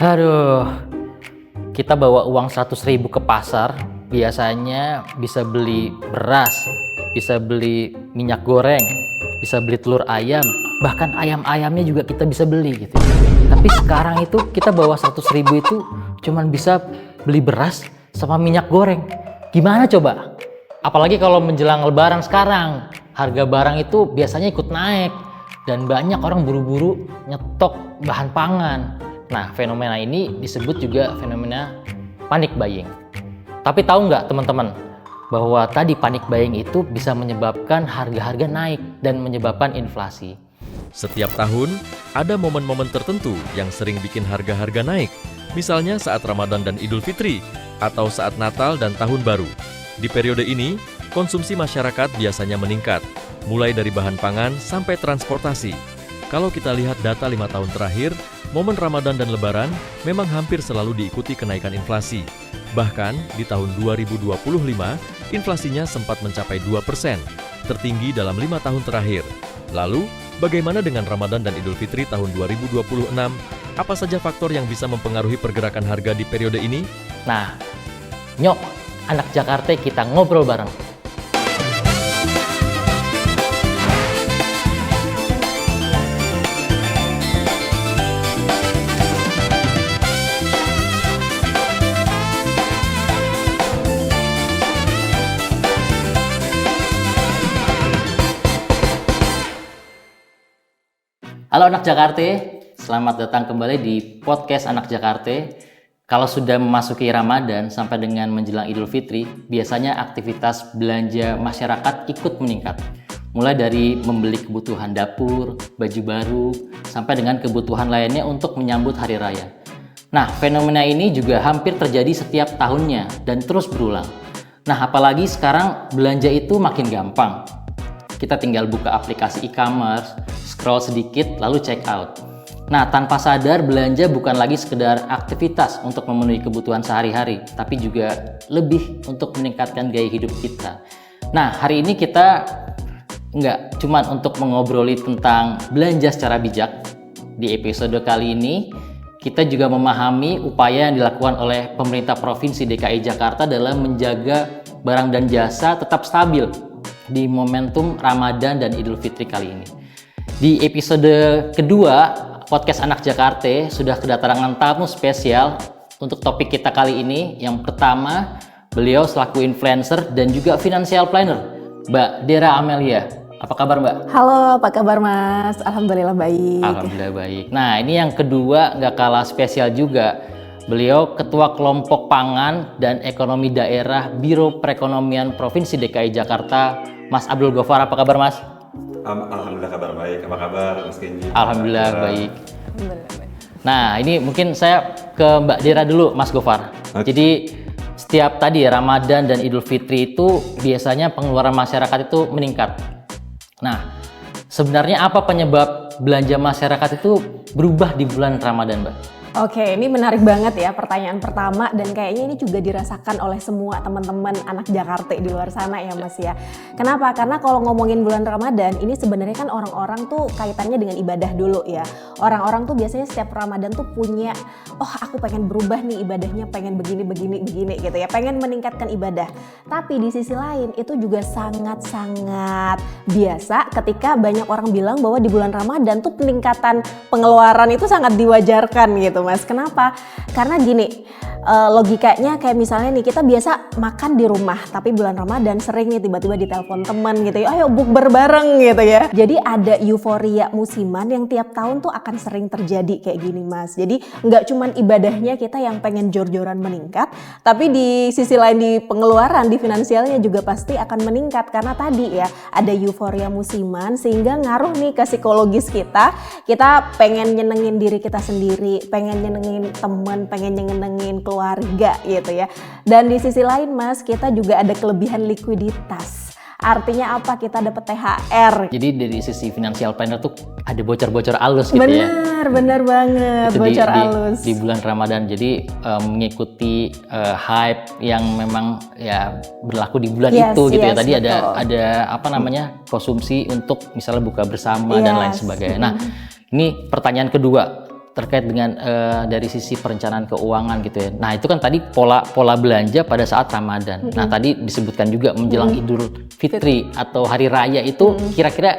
Aduh, kita bawa uang 100.000 ke pasar, biasanya bisa beli beras, bisa beli minyak goreng, bisa beli telur ayam, bahkan ayam-ayamnya juga kita bisa beli gitu. Tapi sekarang itu kita bawa 100.000 itu cuman bisa beli beras sama minyak goreng. Gimana coba? Apalagi kalau menjelang lebaran sekarang, harga barang itu biasanya ikut naik dan banyak orang buru-buru nyetok bahan pangan. Nah, fenomena ini disebut juga fenomena panic buying. Tapi tahu nggak teman-teman, bahwa tadi panic buying itu bisa menyebabkan harga-harga naik dan menyebabkan inflasi. Setiap tahun, ada momen-momen tertentu yang sering bikin harga-harga naik. Misalnya saat Ramadan dan Idul Fitri, atau saat Natal dan Tahun Baru. Di periode ini, konsumsi masyarakat biasanya meningkat, mulai dari bahan pangan sampai transportasi. Kalau kita lihat data 5 tahun terakhir, momen Ramadan dan Lebaran memang hampir selalu diikuti kenaikan inflasi. Bahkan di tahun 2025, inflasinya sempat mencapai 2%, tertinggi dalam 5 tahun terakhir. Lalu, bagaimana dengan Ramadan dan Idul Fitri tahun 2026? Apa saja faktor yang bisa mempengaruhi pergerakan harga di periode ini? Nah, nyok, anak Jakarta kita ngobrol bareng. Halo anak Jakarta, selamat datang kembali di podcast Anak Jakarta. Kalau sudah memasuki Ramadan sampai dengan menjelang Idul Fitri, biasanya aktivitas belanja masyarakat ikut meningkat. Mulai dari membeli kebutuhan dapur, baju baru, sampai dengan kebutuhan lainnya untuk menyambut hari raya. Nah, fenomena ini juga hampir terjadi setiap tahunnya dan terus berulang. Nah, apalagi sekarang belanja itu makin gampang. Kita tinggal buka aplikasi e-commerce, scroll sedikit lalu check out. Nah, tanpa sadar belanja bukan lagi sekedar aktivitas untuk memenuhi kebutuhan sehari-hari, tapi juga lebih untuk meningkatkan gaya hidup kita. Nah, hari ini kita nggak cuma untuk mengobroli tentang belanja secara bijak. Di episode kali ini, kita juga memahami upaya yang dilakukan oleh pemerintah Provinsi DKI Jakarta dalam menjaga barang dan jasa tetap stabil di momentum Ramadan dan Idul Fitri kali ini. Di episode kedua podcast Anak Jakarta sudah kedatangan tamu spesial untuk topik kita kali ini. Yang pertama, beliau selaku influencer dan juga financial planner, Mbak Dera Amelia. Apa kabar Mbak? Halo, apa kabar Mas? Alhamdulillah baik. Alhamdulillah baik. Nah, ini yang kedua nggak kalah spesial juga. Beliau Ketua Kelompok Pangan dan Ekonomi Daerah Biro Perekonomian Provinsi DKI Jakarta, Mas Abdul Ghaffar. Apa kabar Mas? Alhamdulillah kabar baik. Apa kabar Mas Kenji? Alhamdulillah baik. Alhamdulillah baik. Nah, ini mungkin saya ke Mbak Dera dulu, Mas Ghaffar. Oke. Jadi setiap tadi Ramadan dan Idul Fitri itu biasanya pengeluaran masyarakat itu meningkat. Nah, sebenarnya apa penyebab belanja masyarakat itu berubah di bulan Ramadan, Mbak? Oke, ini menarik banget ya pertanyaan pertama dan kayaknya ini juga dirasakan oleh semua teman-teman anak Jakarta di luar sana ya Mas ya. Kenapa? Karena kalau ngomongin bulan Ramadan ini sebenarnya kan orang-orang tuh kaitannya dengan ibadah dulu ya. Orang-orang tuh biasanya setiap Ramadan tuh punya, oh aku pengen berubah nih ibadahnya, pengen begini gitu ya, pengen meningkatkan ibadah. Tapi di sisi lain itu juga sangat-sangat biasa ketika banyak orang bilang bahwa di bulan Ramadan tuh peningkatan pengeluaran itu sangat diwajarkan gitu Mas. Kenapa? Karena gini, logikanya kayak misalnya nih kita biasa makan di rumah, tapi bulan Ramadan sering nih tiba-tiba ditelepon teman gitu ya, ayo bukber bareng gitu ya. Jadi ada euforia musiman yang tiap tahun tuh akan sering terjadi kayak gini Mas. Jadi nggak cuman ibadahnya kita yang pengen jor-joran meningkat, tapi di sisi lain di pengeluaran, di finansialnya juga pasti akan meningkat karena tadi ya ada euforia musiman sehingga ngaruh nih ke psikologis kita. Kita pengen nyenengin diri kita sendiri, pengen nyenengin temen, pengen nyenengin keluarga gitu ya. Dan di sisi lain Mas, kita juga ada kelebihan likuiditas. Artinya apa? Kita dapat THR. Jadi dari sisi financial planner tuh ada bocor-bocor halus gitu ya. Bener banget, Itu bocor halus. di bulan Ramadan. Jadi mengikuti hype yang memang ya berlaku di bulan itu gitu ya. Tadi betul. ada apa namanya? Konsumsi untuk misalnya buka bersama dan lain sebagainya. Nah, ini pertanyaan kedua. terkait dengan dari sisi perencanaan keuangan gitu ya. Nah itu kan tadi pola belanja pada saat Ramadan. Nah tadi disebutkan juga menjelang Idul Fitri atau Hari Raya itu kira-kira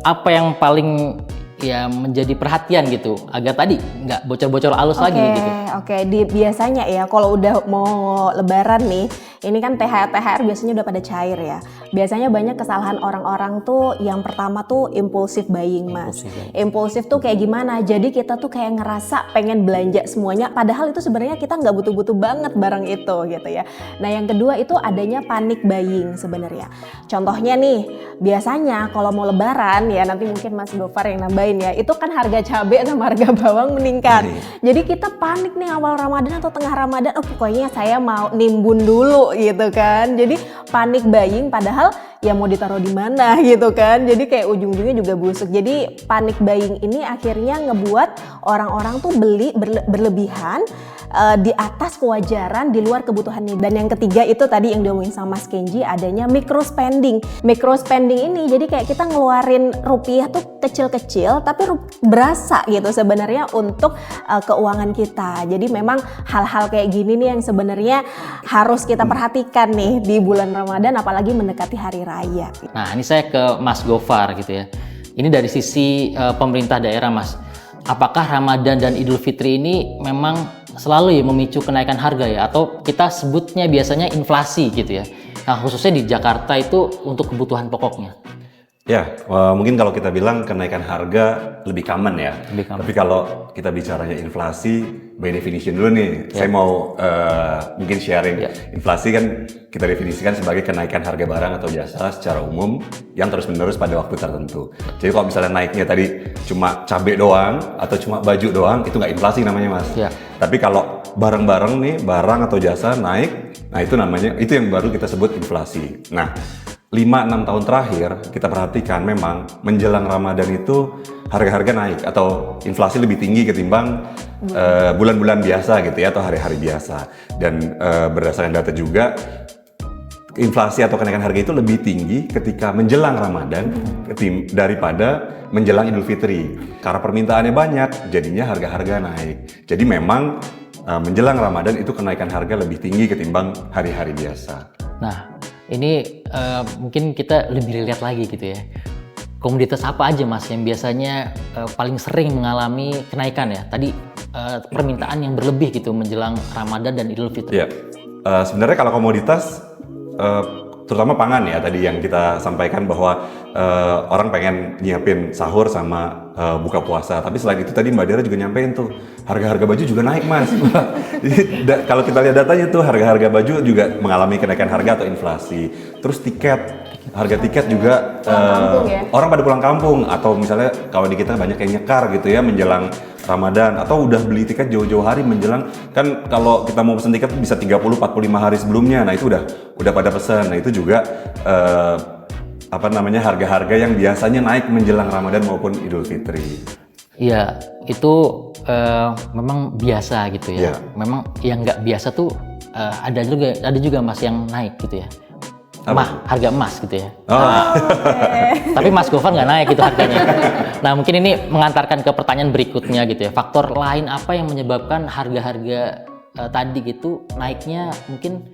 apa yang paling ya menjadi perhatian gitu agar tadi nggak bocor-bocor halus lagi gitu. Oke, biasanya ya kalau udah mau lebaran nih, ini kan THR biasanya udah pada cair ya. Biasanya banyak kesalahan orang-orang tuh yang pertama tuh impulsif buying, Mas. Impulsif tuh kayak gimana? Jadi kita tuh kayak ngerasa pengen belanja semuanya padahal itu sebenarnya kita nggak butuh-butuh banget barang itu gitu ya. Nah, yang kedua itu adanya panic buying sebenarnya. Contohnya nih, biasanya kalau mau lebaran ya nanti mungkin Mas Gofar yang nambahin ya, itu kan harga cabai sama harga bawang meningkat. Jadi kita panik nih awal Ramadan atau tengah Ramadan, oh pokoknya saya mau nimbun dulu gitu kan. Jadi panik buying padahal ya mau ditaruh di mana gitu kan. Jadi kayak ujung-ujungnya juga busuk. Jadi panik buying ini akhirnya ngebuat orang-orang tuh beli berlebihan di atas kewajaran, di luar kebutuhannya. Dan yang ketiga itu tadi yang diomongin sama Mas Kenji, adanya micro spending. Micro spending ini jadi kayak kita ngeluarin rupiah tuh kecil-kecil tapi berasa gitu sebenarnya untuk keuangan kita. Jadi memang hal-hal kayak gini nih yang sebenarnya harus kita perhatikan nih di bulan Ramadan apalagi mendekati hari raya. Nah ini saya ke Mas Gofar gitu ya. Ini dari sisi pemerintah daerah, Mas. Apakah Ramadan dan Idul Fitri ini memang selalu ya memicu kenaikan harga ya, atau kita sebutnya biasanya inflasi gitu ya? Nah khususnya di Jakarta itu untuk kebutuhan pokoknya. Ya, mungkin kalau kita bilang kenaikan harga lebih common ya. Tapi kalau kita bicaranya inflasi, by definition dulu nih, saya mau mungkin sharing. Inflasi kan kita definisikan sebagai kenaikan harga barang atau jasa secara umum yang terus-menerus pada waktu tertentu. Jadi kalau misalnya naiknya tadi cuma cabai doang atau cuma baju doang, itu nggak inflasi namanya, Mas. Tapi kalau barang-barang nih, barang atau jasa naik, nah itu namanya, itu yang baru kita sebut inflasi. Nah, 5-6 tahun terakhir kita perhatikan memang menjelang Ramadan itu harga-harga naik atau inflasi lebih tinggi ketimbang bulan-bulan biasa gitu ya, atau hari-hari biasa. Dan berdasarkan data juga inflasi atau kenaikan harga itu lebih tinggi ketika menjelang Ramadan daripada menjelang Idul Fitri. Karena permintaannya banyak, jadinya harga-harga naik. Jadi memang menjelang Ramadan itu kenaikan harga lebih tinggi ketimbang hari-hari biasa. Nah, ini mungkin kita lebih lihat lagi gitu ya. Komoditas apa aja, Mas, yang biasanya paling sering mengalami kenaikan ya? Tadi permintaan yang berlebih gitu menjelang Ramadan dan Idul Fitri. Ya, sebenarnya kalau komoditas terutama pangan ya, tadi yang kita sampaikan bahwa orang pengen nyiapin sahur sama buka puasa. Tapi selain itu tadi Mbak Dera juga nyampein tuh harga-harga baju juga naik, Mas. Jadi kalau kita lihat datanya tuh harga-harga baju juga mengalami kenaikan harga atau inflasi. Terus harga tiket juga orang pada pulang kampung, atau misalnya kalau di kita banyak yang nyekar gitu ya menjelang Ramadan, atau udah beli tiket jauh-jauh hari menjelang, kan kalau kita mau pesen tiket bisa 30-45 hari sebelumnya. Nah itu udah pada pesan. Nah itu juga harga-harga yang biasanya naik menjelang Ramadan maupun Idul Fitri. Iya, itu memang biasa gitu ya. Memang yang nggak biasa tuh ada juga Mas yang naik gitu ya. Harga emas gitu ya. Tapi Mas Gofar nggak naik gitu harganya. Nah mungkin ini mengantarkan ke pertanyaan berikutnya gitu ya. Faktor lain apa yang menyebabkan harga-harga tadi gitu naiknya mungkin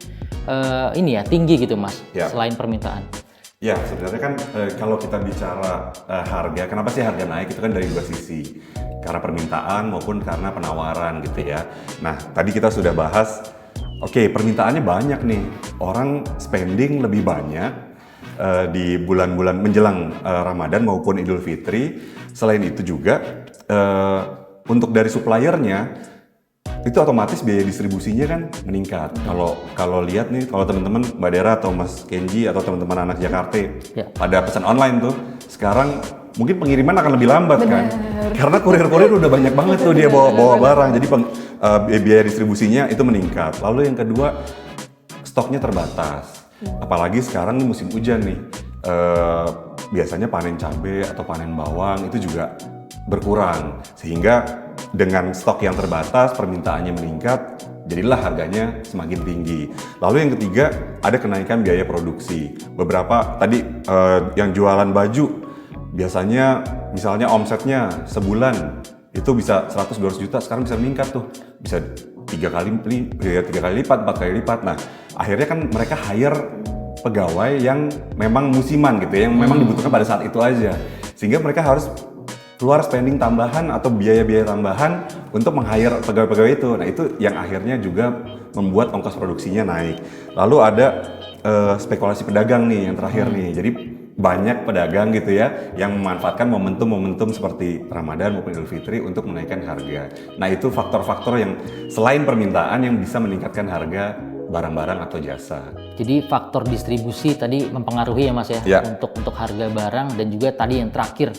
tinggi gitu, Mas, selain permintaan? Ya, sebenarnya kan kalau kita bicara harga, kenapa sih harga naik itu kan dari dua sisi. Karena permintaan maupun karena penawaran gitu ya. Nah, tadi kita sudah bahas, permintaannya banyak nih. Orang spending lebih banyak di bulan-bulan menjelang Ramadan maupun Idul Fitri. Selain itu juga untuk dari suppliernya itu otomatis biaya distribusinya kan meningkat. Kalau lihat nih, kalau teman-teman Mbak Dera atau Mas Kenji atau teman-teman anak Jakarta pada pesan online tuh, sekarang mungkin pengiriman akan lebih lambat. Kan? Karena kurir-kurir udah banyak banget tuh dia bawa barang, jadi biaya distribusinya itu meningkat. Lalu yang kedua, stoknya terbatas. Apalagi sekarang nih musim hujan nih, biasanya panen cabai atau panen bawang itu juga berkurang, sehingga dengan stok yang terbatas, permintaannya meningkat, jadilah harganya semakin tinggi. Lalu yang ketiga, ada kenaikan biaya produksi. Beberapa tadi yang jualan baju, biasanya misalnya omsetnya sebulan itu bisa 100-200 juta, sekarang bisa meningkat tuh, bisa 3 kali lipat, 4 kali lipat. Nah, akhirnya kan mereka hire pegawai yang memang musiman gitu ya, yang memang dibutuhkan pada saat itu aja, sehingga mereka harus keluar spending tambahan atau biaya-biaya tambahan untuk meng-hire pegawai-pegawai itu. Nah, itu yang akhirnya juga membuat ongkos produksinya naik. Lalu ada spekulasi pedagang nih yang terakhir nih. Jadi banyak pedagang gitu ya yang memanfaatkan momentum-momentum seperti Ramadan maupun Idul Fitri untuk menaikkan harga. Nah, itu faktor-faktor yang selain permintaan yang bisa meningkatkan harga barang-barang atau jasa. Jadi faktor distribusi tadi mempengaruhi ya Mas ya, Ya. untuk harga barang, dan juga tadi yang terakhir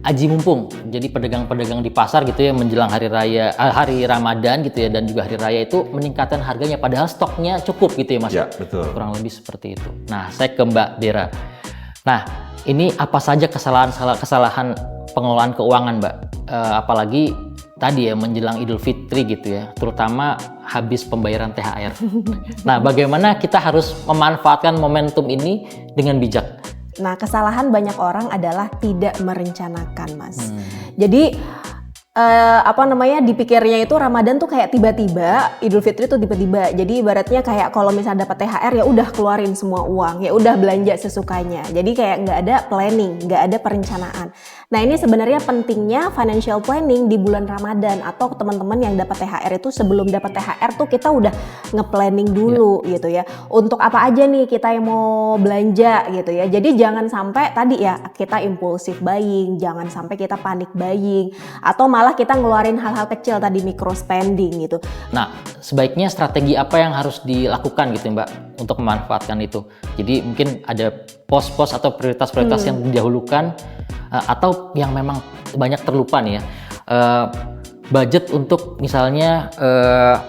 aji mumpung. Jadi pedagang-pedagang di pasar gitu ya menjelang hari raya, hari Ramadan gitu ya, dan juga hari raya itu meningkatkan harganya padahal stoknya cukup gitu ya Mas. Ya, betul. Kurang lebih seperti itu. Nah, saya ke Mbak Dera. Nah, ini apa saja kesalahan pengelolaan keuangan Mbak? Apalagi tadi ya menjelang Idul Fitri gitu ya, terutama habis pembayaran THR. Nah, bagaimana kita harus memanfaatkan momentum ini dengan bijak? Nah, kesalahan banyak orang adalah tidak merencanakan, Mas. Jadi dipikirnya itu Ramadan tuh kayak tiba-tiba, Idul Fitri tuh tiba-tiba. Jadi ibaratnya kayak kalau misalnya dapat THR ya udah keluarin semua uang, ya udah belanja sesukanya. Jadi kayak nggak ada planning, nggak ada perencanaan. Nah, ini sebenarnya pentingnya financial planning di bulan Ramadan, atau teman-teman yang dapat THR itu sebelum dapat THR tuh kita udah nge-planning dulu gitu ya. Untuk apa aja nih kita yang mau belanja gitu ya. Jadi jangan sampai tadi ya kita impulsif buying, jangan sampai kita panik buying, atau malah kita ngeluarin hal-hal kecil tadi micro spending gitu. Nah, sebaiknya strategi apa yang harus dilakukan gitu Mbak untuk memanfaatkan itu? Jadi mungkin ada pos-pos atau prioritas-prioritas yang didahulukan, atau yang memang banyak terlupa nih ya. Budget untuk misalnya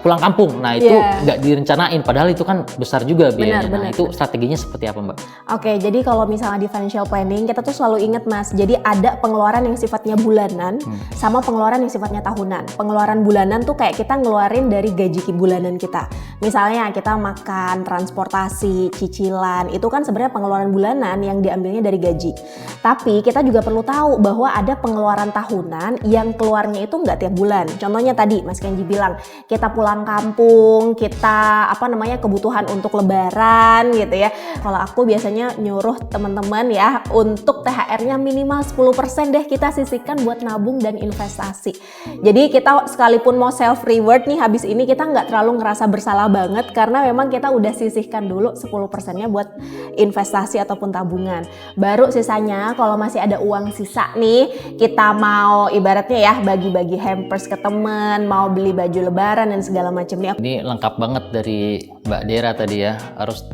pulang kampung, nah itu nggak direncanain, padahal itu kan besar juga biayanya. Nah, itu strateginya seperti apa Mbak? Oke, jadi kalau misalnya di financial planning kita tuh selalu ingat Mas, jadi ada pengeluaran yang sifatnya bulanan sama pengeluaran yang sifatnya tahunan. Pengeluaran bulanan tuh kayak kita ngeluarin dari gaji bulanan kita. Misalnya kita makan, transportasi, cicilan, itu kan sebenarnya pengeluaran bulanan yang diambilnya dari gaji. Tapi kita juga perlu tahu bahwa ada pengeluaran tahunan yang keluarnya itu nggak tiap bulan. Contohnya tadi Mas Kenji bilang, kita pulang kampung, kita kebutuhan untuk lebaran gitu ya. Kalau aku biasanya nyuruh teman-teman ya untuk THR-nya minimal 10% deh kita sisihkan buat nabung dan investasi. Jadi kita sekalipun mau self reward nih habis ini, kita nggak terlalu ngerasa bersalah banget karena memang kita udah sisihkan dulu 10%-nya buat investasi ataupun tabungan. Baru sisanya kalau masih ada uang sisa nih, kita mau ibaratnya ya bagi-bagi hampers ke teman, mau beli baju lebaran dan segala macam nih. Ini lengkap banget dari Mbak Dera tadi ya,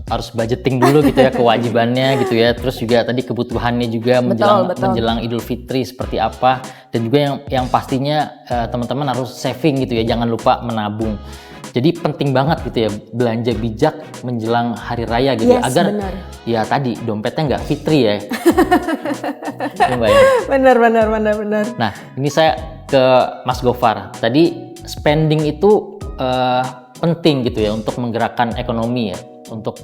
harus budgeting dulu gitu ya, kewajibannya gitu ya, terus juga tadi kebutuhannya juga menjelang Idul Fitri seperti apa, dan juga yang pastinya teman-teman harus saving gitu ya, jangan lupa menabung. Jadi penting banget gitu ya belanja bijak menjelang hari raya gitu ya, agar ya tadi dompetnya nggak fitri ya. Ya, Mbak, ya? Bener. Nah, ini saya ke Mas Gofar. Tadi spending itu penting gitu ya untuk menggerakkan ekonomi ya, untuk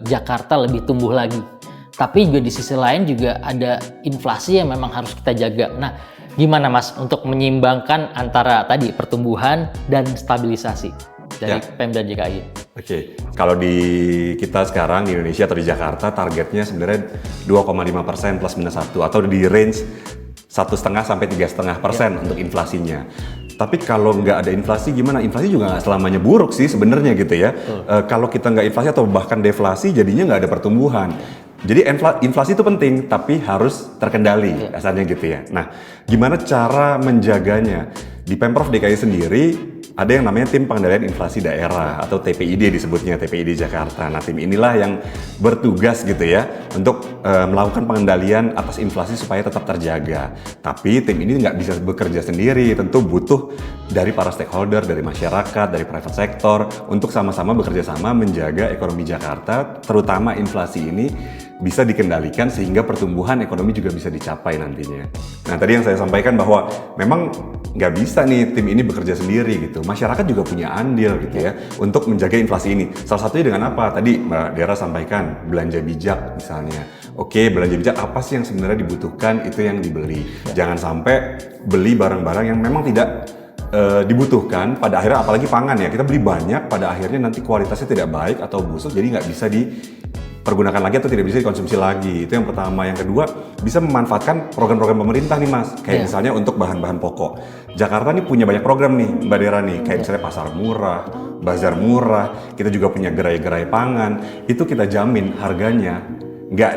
Jakarta lebih tumbuh lagi. Tapi juga di sisi lain juga ada inflasi yang memang harus kita jaga. Nah, gimana Mas untuk menyeimbangkan antara tadi pertumbuhan dan stabilisasi dari Pemda DKI? Oke, kalau di kita sekarang di Indonesia atau di Jakarta targetnya sebenarnya 2,5% plus minus 1, atau di range 1,5 sampai 3,5% untuk inflasinya. Tapi kalau nggak ada inflasi gimana? Inflasi juga nggak selamanya buruk sih sebenarnya gitu ya. Kalau kita nggak inflasi atau bahkan deflasi, jadinya nggak ada pertumbuhan. Jadi inflasi itu penting, tapi harus terkendali asalnya gitu ya. Nah, gimana cara menjaganya? Di Pemprov DKI sendiri ada yang namanya Tim Pengendalian Inflasi Daerah atau TPID disebutnya, TPID Jakarta. Nah, tim inilah yang bertugas gitu ya untuk melakukan pengendalian atas inflasi supaya tetap terjaga. Tapi tim ini nggak bisa bekerja sendiri, tentu butuh dari para stakeholder, dari masyarakat, dari private sector untuk sama-sama bekerja sama menjaga ekonomi Jakarta, terutama inflasi ini bisa dikendalikan sehingga pertumbuhan ekonomi juga bisa dicapai nantinya. Nah tadi yang saya sampaikan bahwa memang nggak bisa nih tim ini bekerja sendiri gitu. Masyarakat juga punya andil gitu ya untuk menjaga inflasi ini. Salah satunya dengan apa? Tadi Mbak Dera sampaikan belanja bijak misalnya. Oke, belanja bijak apa sih yang sebenarnya dibutuhkan itu yang dibeli. Jangan sampai beli barang-barang yang memang tidak dibutuhkan pada akhirnya, apalagi pangan ya, kita beli banyak pada akhirnya nanti kualitasnya tidak baik atau busuk jadi nggak bisa dipergunakan lagi atau tidak bisa dikonsumsi lagi. Itu yang pertama. Yang kedua, bisa memanfaatkan program-program pemerintah nih Mas, kayak misalnya untuk bahan-bahan pokok. Jakarta nih punya banyak program nih Mbak Dera nih, kayak misalnya pasar murah, bazar murah, kita juga punya gerai-gerai pangan, itu kita jamin harganya nggak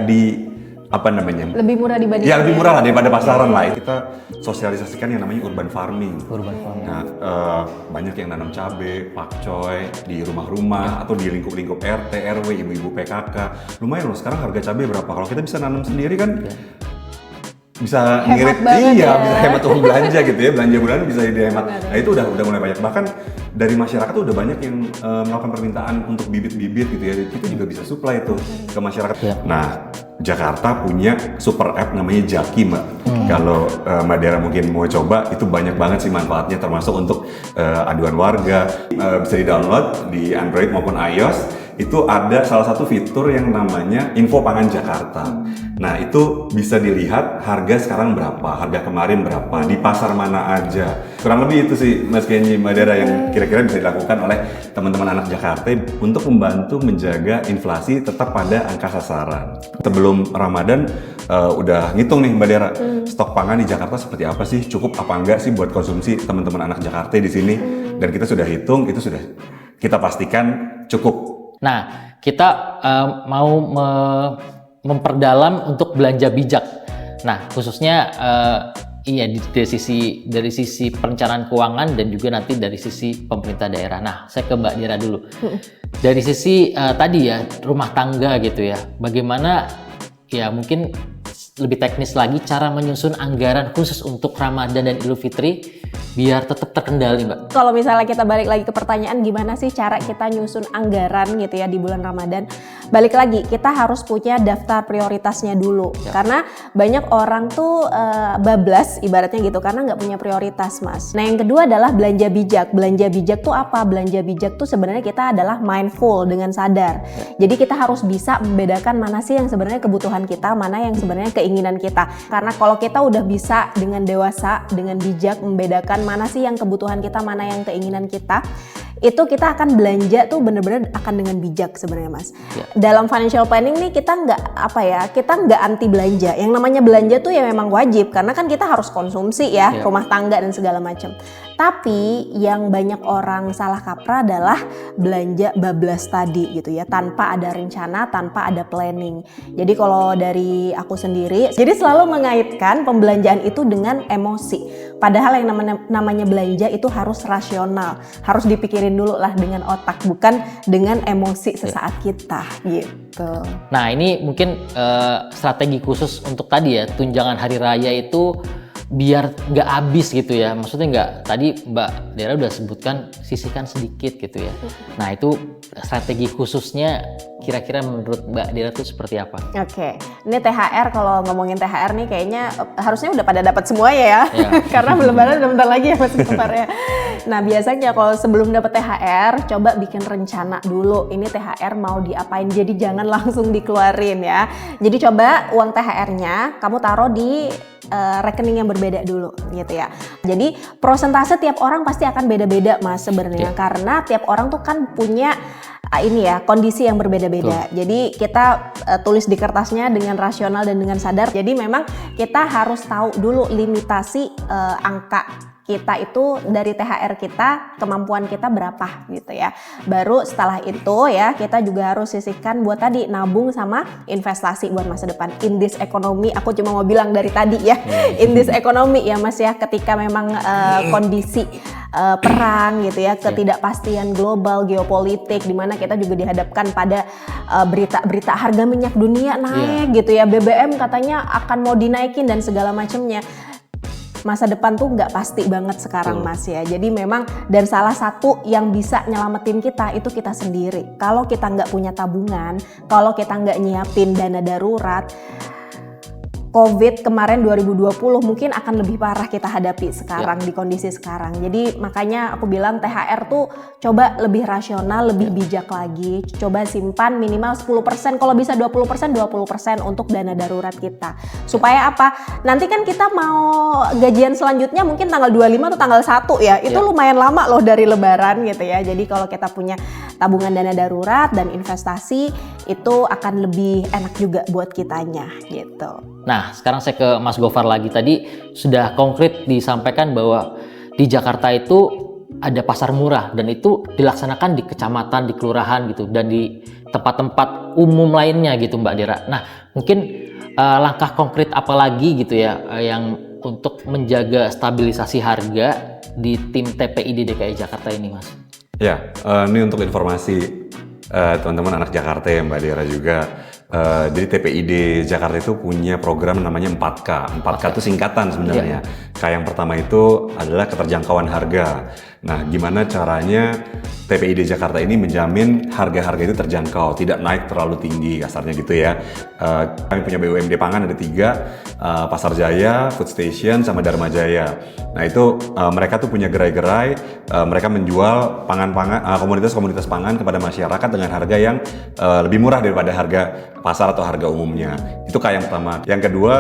lebih murah dibanding ya lebih murah lah daripada pasaran lah. Kita sosialisasikan yang namanya urban farming. Nah, banyak yang nanam cabai, pakcoy di rumah-rumah atau di lingkup-lingkup RT, RW, ibu-ibu PKK. Lumayan loh sekarang harga cabai berapa? Kalau kita bisa nanam sendiri kan bisa ngirit, bisa hemat uang belanja gitu ya, belanja bulanan bisa dihemat. Nah itu udah mulai banyak, bahkan dari masyarakat tuh udah banyak yang melakukan permintaan untuk bibit-bibit gitu ya, kita juga bisa supply itu ke masyarakat. Nah Jakarta punya super app namanya Jaki Mbak. Kalau Mbak Dera mungkin mau coba, itu banyak banget sih manfaatnya, termasuk untuk aduan warga. Bisa di-download di Android maupun iOS. Itu ada salah satu fitur yang namanya Info Pangan Jakarta. Nah itu bisa dilihat harga sekarang berapa, harga kemarin berapa, di pasar mana aja. Kurang lebih itu sih Mas Kenji, Mbak Dera yang kira-kira bisa dilakukan oleh teman-teman anak Jakarta untuk membantu menjaga inflasi tetap pada angka sasaran. Sebelum Ramadan udah ngitung nih Mbak Dera, stok pangan di Jakarta seperti apa sih, cukup apa enggak sih buat konsumsi teman-teman anak Jakarta di sini. Dan kita sudah hitung, itu sudah kita pastikan cukup. Nah, kita mau memperdalam untuk belanja bijak. Nah, khususnya dari sisi perencanaan keuangan dan juga nanti dari sisi pemerintah daerah. Nah, saya ke Mbak Dera dulu. Dari sisi tadi ya rumah tangga gitu ya, bagaimana ya mungkin lebih teknis lagi cara menyusun anggaran khusus untuk Ramadan dan Idul Fitri biar tetap terkendali Mbak. Kalau misalnya kita balik lagi ke pertanyaan gimana sih cara kita nyusun anggaran gitu ya di bulan Ramadan, balik lagi kita harus punya daftar prioritasnya dulu karena banyak orang tuh bablas ibaratnya gitu karena nggak punya prioritas Mas. Nah yang kedua adalah belanja bijak. Belanja bijak tuh apa? Belanja bijak tuh sebenarnya kita adalah mindful dengan sadar. Jadi kita harus bisa membedakan mana sih yang sebenarnya kebutuhan kita, mana yang sebenarnya keinginan kita. Karena kalau kita udah bisa dengan dewasa, dengan bijak membedakan mana sih yang kebutuhan kita, mana yang keinginan kita, itu kita akan belanja tuh bener-bener akan dengan bijak sebenarnya Mas. Dalam financial planning nih kita nggak anti belanja. Yang namanya belanja tuh ya memang wajib karena kan kita harus konsumsi ya, rumah tangga dan segala macam. Tapi yang banyak orang salah kaprah adalah belanja bablas tadi gitu ya, tanpa ada rencana, tanpa ada planning. Jadi kalau dari aku sendiri, jadi selalu mengaitkan pembelanjaan itu dengan emosi. Padahal yang namanya belanja itu harus rasional, harus dipikirin dulu lah dengan otak, bukan dengan emosi sesaat kita gitu. Nah ini mungkin strategi khusus untuk tadi ya, tunjangan hari raya itu biar nggak habis gitu ya, maksudnya nggak, tadi Mbak Dera udah sebutkan sisihkan sedikit gitu ya. Nah itu strategi khususnya kira-kira menurut Mbak Dera tuh seperti apa? Oke, ini THR, kalau ngomongin THR nih kayaknya harusnya udah pada dapat semuanya ya, karena Lebaran udah bentar lagi ya Mas ya. Nah biasanya kalau sebelum dapat THR, coba bikin rencana dulu, ini THR mau diapain, jadi jangan langsung dikeluarin ya. Jadi coba uang THR-nya kamu taruh di rekening yang berbeda dulu gitu ya. Jadi prosentase tiap orang pasti akan beda-beda Mas sebenarnya, karena tiap orang tuh kan punya kondisi yang berbeda-beda. Jadi kita tulis di kertasnya dengan rasional dan dengan sadar. Jadi memang kita harus tahu dulu limitasi angka kita itu dari THR kita, kemampuan kita berapa gitu ya. Baru setelah itu ya kita juga harus sisihkan buat tadi nabung sama investasi buat masa depan. In this economy, aku cuma mau bilang dari tadi ya, in this economy ya Mas ya, ketika memang kondisi perang gitu ya, ketidakpastian global, geopolitik, di mana kita juga dihadapkan pada berita-berita harga minyak dunia naik gitu ya, BBM katanya akan mau dinaikin dan segala macamnya. masa depan tuh nggak pasti banget sekarang Mas ya. Jadi memang dan salah satu yang bisa nyelamatin kita itu kita sendiri. Kalau kita nggak punya tabungan, kalau kita nggak nyiapin dana darurat, COVID kemarin 2020 mungkin akan lebih parah kita hadapi sekarang di kondisi sekarang. Jadi makanya aku bilang THR tuh coba lebih rasional, lebih bijak lagi. Coba simpan minimal 10%, kalau bisa 20% untuk dana darurat kita. Supaya apa? Nanti kan kita mau gajian selanjutnya mungkin tanggal 25 atau tanggal 1 ya. Itu lumayan lama loh dari lebaran gitu ya. Jadi kalau kita punya tabungan dana darurat dan investasi itu akan lebih enak juga buat kitanya gitu. Nah, sekarang saya ke Mas Gofar lagi. Tadi sudah konkret disampaikan bahwa di Jakarta itu ada pasar murah dan itu dilaksanakan di kecamatan, di kelurahan gitu, dan di tempat-tempat umum lainnya gitu Mbak Dera. Nah, mungkin langkah konkret apa lagi gitu ya yang untuk menjaga stabilisasi harga di tim TPID DKI Jakarta ini, Mas? Ya, ini untuk informasi teman-teman anak Jakarta ya Mbak Dera juga. Jadi TPID Jakarta itu punya program namanya 4K. 4K itu singkatan sebenarnya. K yang pertama itu adalah keterjangkauan harga. Nah, gimana caranya TPID Jakarta ini menjamin harga-harga itu terjangkau, tidak naik terlalu tinggi, kasarnya gitu ya. Kami punya BUMD pangan ada 3, Pasar Jaya, Food Station, sama Dharma Jaya. Nah itu mereka tuh punya gerai-gerai, mereka menjual komoditas-komoditas pangan kepada masyarakat dengan harga yang lebih murah daripada harga pasar atau harga umumnya. Itu kayak yang pertama. Yang kedua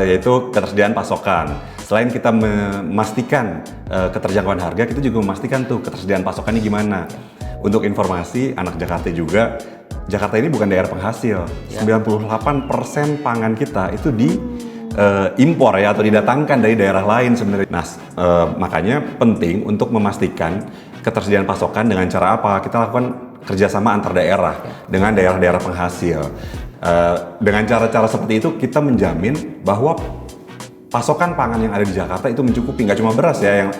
yaitu ketersediaan pasokan. Selain kita memastikan keterjangkauan harga, kita juga memastikan tuh ketersediaan pasokannya gimana. Untuk informasi anak Jakarta juga, Jakarta ini bukan daerah penghasil. 98% pangan kita itu impor ya, atau didatangkan dari daerah lain sebenarnya. Nah, makanya penting untuk memastikan ketersediaan pasokan dengan cara apa? Kita lakukan kerjasama antar daerah dengan daerah-daerah penghasil. Dengan cara-cara seperti itu kita menjamin bahwa pasokan pangan yang ada di Jakarta itu mencukupi, nggak cuma beras ya, yang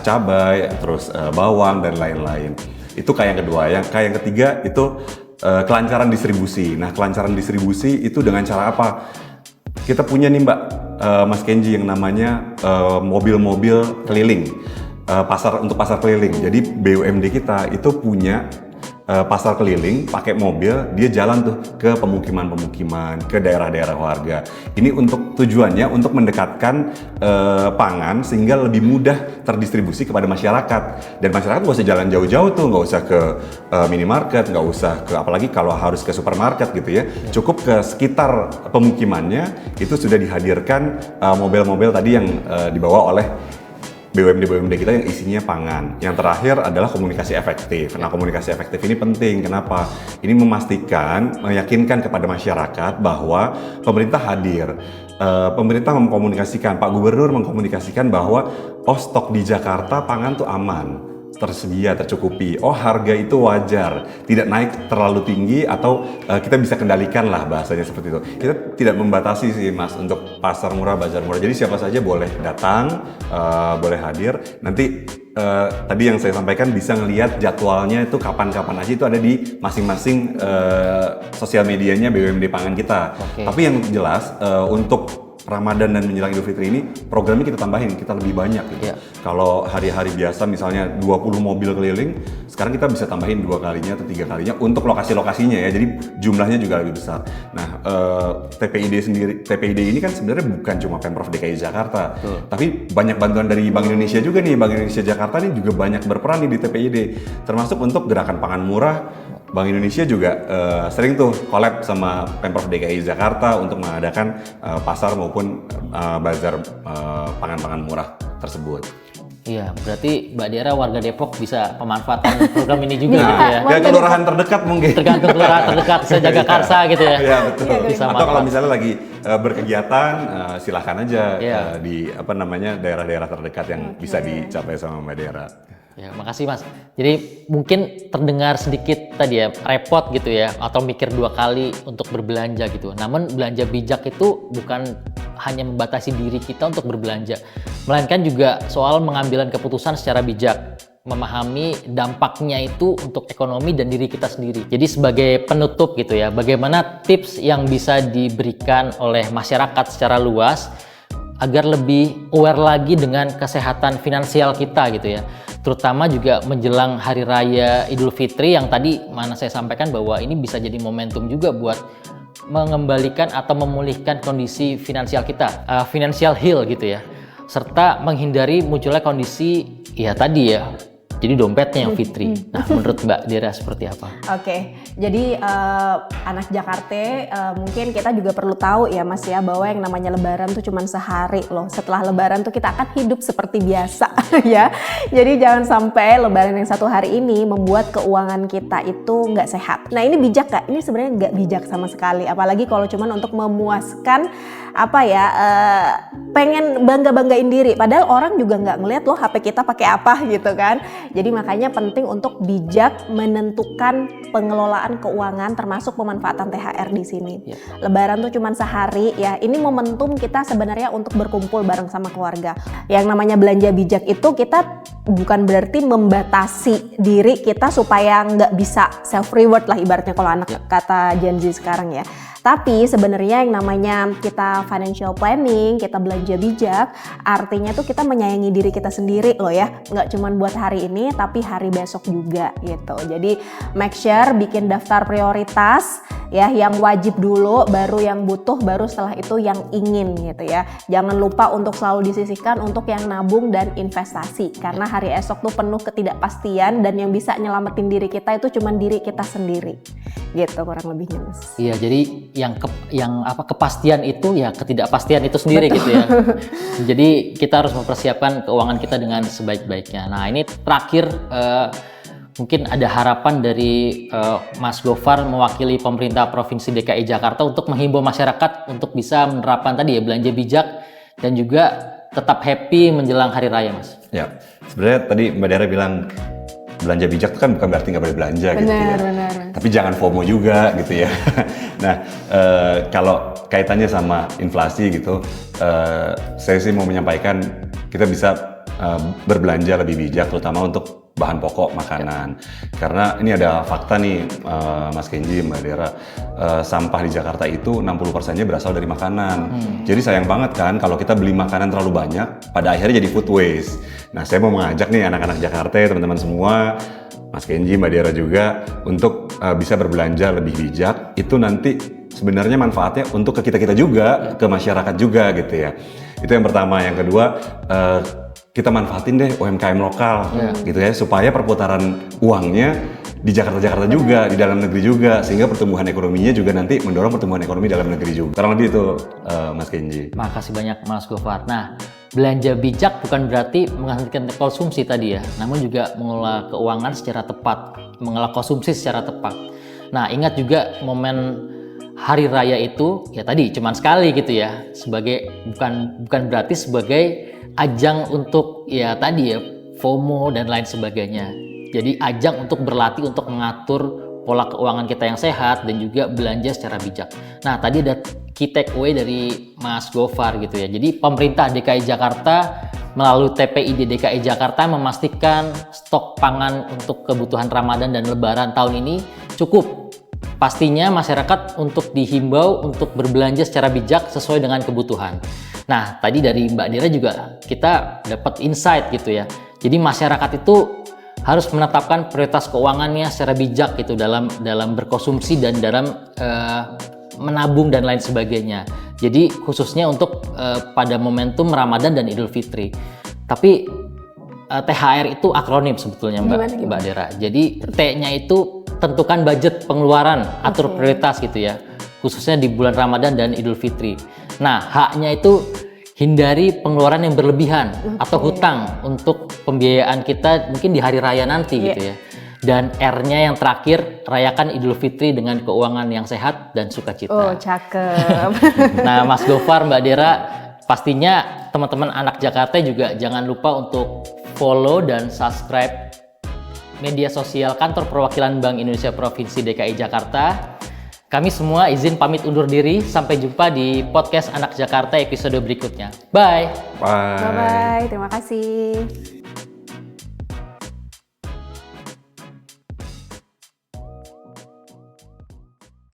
cabai, terus bawang dan lain-lain. Itu kayak yang kedua. Yang ketiga itu kelancaran distribusi. Nah, kelancaran distribusi itu dengan cara apa? Kita punya nih Mbak, Mas Kenji, yang namanya mobil-mobil keliling, untuk pasar keliling. Jadi BUMD kita itu punya pasar keliling pakai mobil, dia jalan tuh ke pemukiman-pemukiman, ke daerah-daerah warga. Ini untuk tujuannya untuk mendekatkan pangan sehingga lebih mudah terdistribusi kepada masyarakat. Dan masyarakat nggak usah jalan jauh-jauh tuh, nggak usah ke minimarket, nggak usah ke, apalagi kalau harus ke supermarket gitu ya. Cukup ke sekitar pemukimannya itu sudah dihadirkan mobil-mobil tadi yang dibawa oleh BUMD kita yang isinya pangan. Yang terakhir adalah komunikasi efektif. Nah, komunikasi efektif ini penting. Kenapa? Ini meyakinkan kepada masyarakat bahwa pemerintah hadir. Pemerintah mengkomunikasikan, Pak Gubernur mengkomunikasikan bahwa stok di Jakarta pangan tuh aman, tersedia, tercukupi. Harga itu wajar, tidak naik terlalu tinggi, atau kita bisa kendalikan lah, bahasanya seperti itu. Kita tidak membatasi sih Mas untuk pasar murah, bazar murah. Jadi siapa saja boleh datang, boleh hadir. Nanti tadi yang saya sampaikan bisa ngelihat jadwalnya itu kapan-kapan aja, itu ada di masing-masing sosial medianya BUMD Pangan kita. Tapi yang jelas untuk Ramadan dan menjelang Idul Fitri ini programnya kita tambahin, kita lebih banyak gitu. Kalau hari-hari biasa misalnya 20 mobil keliling, sekarang kita bisa tambahin 2 kalinya atau 3 kalinya untuk lokasi-lokasinya ya, jadi jumlahnya juga lebih besar. Nah, TPID ini kan sebenarnya bukan cuma Pemprov DKI Jakarta, tapi banyak bantuan dari Bank Indonesia juga nih. Bank Indonesia Jakarta nih juga banyak berperan nih di TPID, termasuk untuk gerakan pangan murah. Bank Indonesia juga sering tuh collab sama Pemprov DKI Jakarta untuk mengadakan pasar maupun bazar pangan-pangan murah tersebut. Iya, berarti Mbak Dera warga Depok bisa pemanfaatan program ini juga gitu ya. Ke kelurahan terdekat mungkin. Tergantung kelurahan terdekat, sejaga karsa gitu ya. Iya betul. Bisa Atau kalau misalnya lagi berkegiatan, silahkan aja di daerah-daerah terdekat yang bisa dicapai sama Mbak Dera. Ya, makasih Mas. Jadi mungkin terdengar sedikit tadi ya, repot gitu ya, atau mikir 2 kali untuk berbelanja gitu. Namun belanja bijak itu bukan hanya membatasi diri kita untuk berbelanja, melainkan juga soal mengambilan keputusan secara bijak, memahami dampaknya itu untuk ekonomi dan diri kita sendiri. Jadi sebagai penutup gitu ya, bagaimana tips yang bisa diberikan oleh masyarakat secara luas agar lebih aware lagi dengan kesehatan finansial kita gitu ya. Terutama juga menjelang Hari Raya Idul Fitri yang tadi mana saya sampaikan bahwa ini bisa jadi momentum juga buat mengembalikan atau memulihkan kondisi finansial kita, financial heal gitu ya. Serta menghindari munculnya kondisi ya tadi ya. Jadi dompetnya yang fitri. Nah, menurut Mbak Dera seperti apa? Oke, jadi anak Jakarta mungkin kita juga perlu tahu ya Mas ya bahwa yang namanya Lebaran tuh cuma sehari loh. Setelah Lebaran tuh kita akan hidup seperti biasa ya. Jadi jangan sampai Lebaran yang satu hari ini membuat keuangan kita itu nggak sehat. Nah ini bijak nggak? Ini sebenarnya nggak bijak sama sekali. Apalagi kalau cuma untuk memuaskan pengen banggain diri. Padahal orang juga nggak ngeliat loh HP kita pakai apa gitu kan. Jadi makanya penting untuk bijak menentukan pengelolaan keuangan termasuk pemanfaatan THR di sini. Lebaran tuh cuma sehari ya. Ini momentum kita sebenarnya untuk berkumpul bareng sama keluarga. Yang namanya belanja bijak itu kita bukan berarti membatasi diri kita supaya nggak bisa self reward lah ibaratnya kalau anak kata Gen Z sekarang ya. Tapi sebenarnya yang namanya kita financial planning, kita belanja bijak, artinya tuh kita menyayangi diri kita sendiri loh ya. Nggak cuma buat hari ini, tapi hari besok juga gitu. Jadi make sure bikin daftar prioritas ya, yang wajib dulu, baru yang butuh, baru setelah itu yang ingin gitu ya. Jangan lupa untuk selalu disisihkan untuk yang nabung dan investasi. Karena hari esok tuh penuh ketidakpastian dan yang bisa nyelamatin diri kita itu cuma diri kita sendiri. Gitu kurang lebihnya Mas. Iya, jadi kepastian itu ya ketidakpastian itu sendiri gitu ya. Jadi kita harus mempersiapkan keuangan kita dengan sebaik-baiknya. Nah ini terakhir mungkin ada harapan dari Mas Gofar mewakili pemerintah Provinsi DKI Jakarta untuk menghimbau masyarakat untuk bisa menerapkan tadi ya belanja bijak dan juga tetap happy menjelang Hari Raya Mas. Ya, sebenarnya tadi Mbak Dera bilang belanja bijak itu kan bukan berarti nggak boleh belanja gitu ya. Benar. Tapi jangan FOMO juga gitu ya. Nah, kalau kaitannya sama inflasi gitu, saya sih mau menyampaikan kita bisa berbelanja lebih bijak, terutama untuk bahan pokok makanan. Karena ini ada fakta nih, Mas Kenji, Mbak Dera, sampah di Jakarta itu 60%-nya berasal dari makanan. Jadi sayang banget kan kalau kita beli makanan terlalu banyak, pada akhirnya jadi food waste. Nah, saya mau mengajak nih anak-anak Jakarta, teman-teman semua, Mas Kenji, Mbak Dera juga, untuk bisa berbelanja lebih bijak. Itu nanti sebenarnya manfaatnya untuk ke kita-kita juga, ke masyarakat juga gitu ya. Itu yang pertama. Yang kedua, kita manfaatin deh UMKM lokal gitu ya, supaya perputaran uangnya di Jakarta juga, di dalam negeri juga, sehingga pertumbuhan ekonominya juga nanti mendorong pertumbuhan ekonomi dalam negeri juga. Kurang lebih itu Mas Kenji. Makasih banyak Mas Gofar. Nah, belanja bijak bukan berarti menghentikan konsumsi tadi ya, namun juga mengelola keuangan secara tepat, mengelola konsumsi secara tepat. Nah, ingat juga momen Hari Raya itu ya tadi cuman sekali gitu ya, sebagai bukan berarti sebagai ajang untuk ya tadi ya FOMO dan lain sebagainya. Jadi ajang untuk berlatih untuk mengatur pola keuangan kita yang sehat dan juga belanja secara bijak. Nah tadi ada key takeaway dari Mas Gofar gitu ya. Jadi pemerintah DKI Jakarta melalui TPID DKI Jakarta memastikan stok pangan untuk kebutuhan Ramadan dan Lebaran tahun ini cukup. Pastinya masyarakat untuk dihimbau untuk berbelanja secara bijak sesuai dengan kebutuhan. Nah, tadi dari Mbak Dera juga kita dapat insight gitu ya. Jadi masyarakat itu harus menetapkan prioritas keuangannya secara bijak gitu dalam berkonsumsi dan dalam menabung dan lain sebagainya. Jadi khususnya untuk pada momentum Ramadan dan Idul Fitri. Tapi THR itu akronim sebetulnya Mbak Dera. Jadi T-nya itu tentukan budget pengeluaran, atur prioritas gitu ya. Khususnya di bulan Ramadan dan Idul Fitri. Nah, H-nya itu hindari pengeluaran yang berlebihan atau hutang untuk pembiayaan kita mungkin di hari raya nanti gitu ya. Dan R-nya yang terakhir, rayakan Idul Fitri dengan keuangan yang sehat dan sukacita. Oh, cakep. Nah, Mas Gofar, Mbak Dera, pastinya teman-teman anak Jakarta juga jangan lupa untuk follow dan subscribe media sosial Kantor Perwakilan Bank Indonesia Provinsi DKI Jakarta. Kami semua izin pamit undur diri. Sampai jumpa di podcast Anak Jakarta episode berikutnya. Bye. Bye-bye. Terima kasih.